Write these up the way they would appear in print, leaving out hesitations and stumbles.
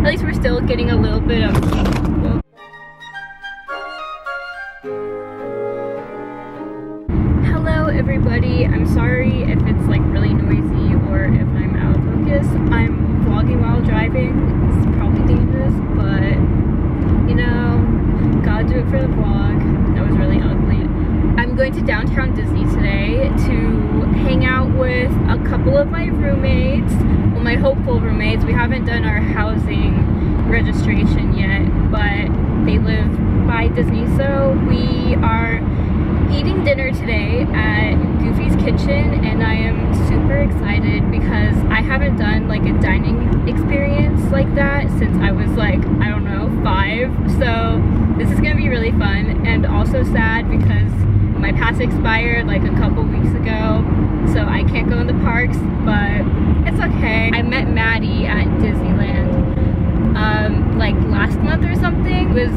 at least we're still getting a little bit of... Hello everybody, I'm sorry if it's like really noisy or if I'm out of focus. I'm vlogging while driving. It's probably dangerous, but you know, gotta do it for the vlog. That was really ugly. I'm going to downtown Disney today to hang out with a couple of my roommates, well, my hopeful roommates. We haven't done our housing registration yet, but they live by Disney, so we are eating dinner today at Goofy's Kitchen, and I am super excited because I haven't done like a dining experience like that since I was like, I don't know, 5. So this is gonna be really fun, and also sad because my pass expired like a couple weeks ago, so I can't go in the parks, but it's okay. I met Maddie at Disneyland like last month or something. It was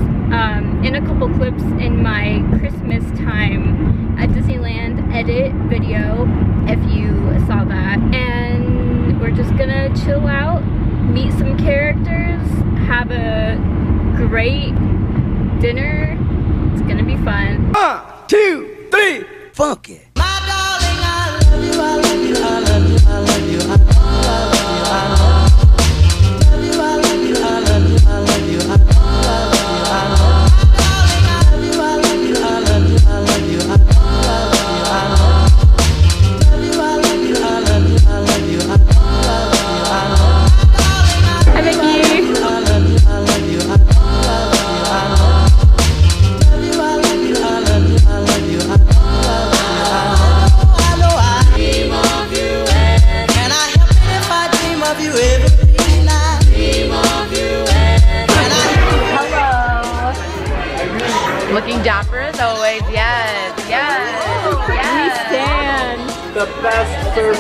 in a couple clips in my Christmas time at Disneyland edit video, if you saw that. And we're just gonna chill out, meet some characters, have a great dinner. It's gonna be fun. 1, 2, 3, funk it. My darling, I love you, I love you, I love you, I love you, I love you, I love you. Looking dapper as always, yes, yes, yes. We stand. The best service.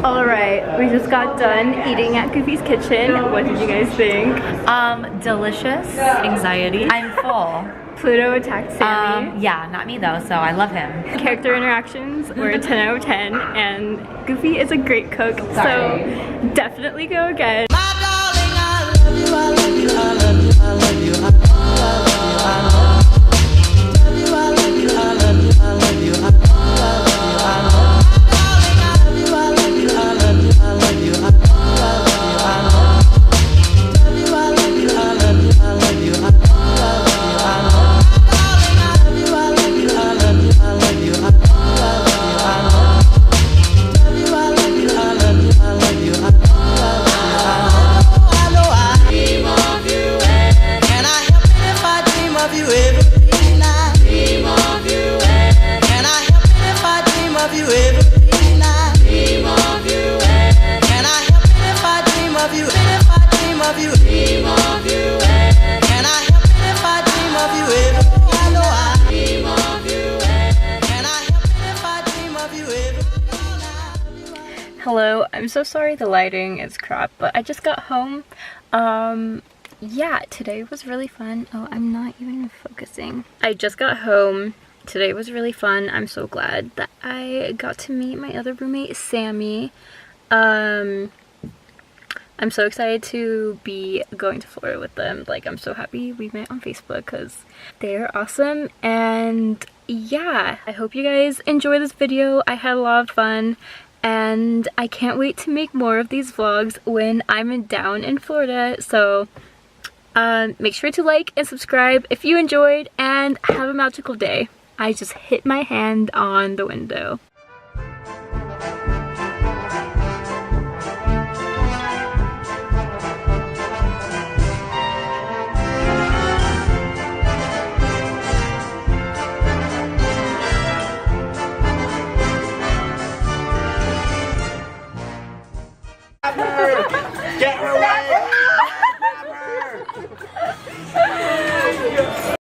Alright, we just got done eating at Goofy's Kitchen. What did you guys think? Delicious. Anxiety. I'm full. Pluto attacked Sammy. Yeah, not me though, so I love him. Character interactions were a 10 out of 10, and Goofy is a great cook, so definitely go again. My darling, I love you, I love you, I love you, I love you, I love you, I love you. Hello, I'm so sorry the lighting is crap, but I just got home. Yeah, today was really fun. Oh, I'm not even focusing. I just got home. Today was really fun. I'm so glad that I got to meet my other roommate, Sammy. I'm so excited to be going to Florida with them. Like, I'm so happy we met on Facebook because they're awesome. And yeah, I hope you guys enjoy this video. I had a lot of fun, and I can't wait to make more of these vlogs when I'm down in Florida. So make sure to like and subscribe if you enjoyed, and have a magical day. I just hit my hand on the window.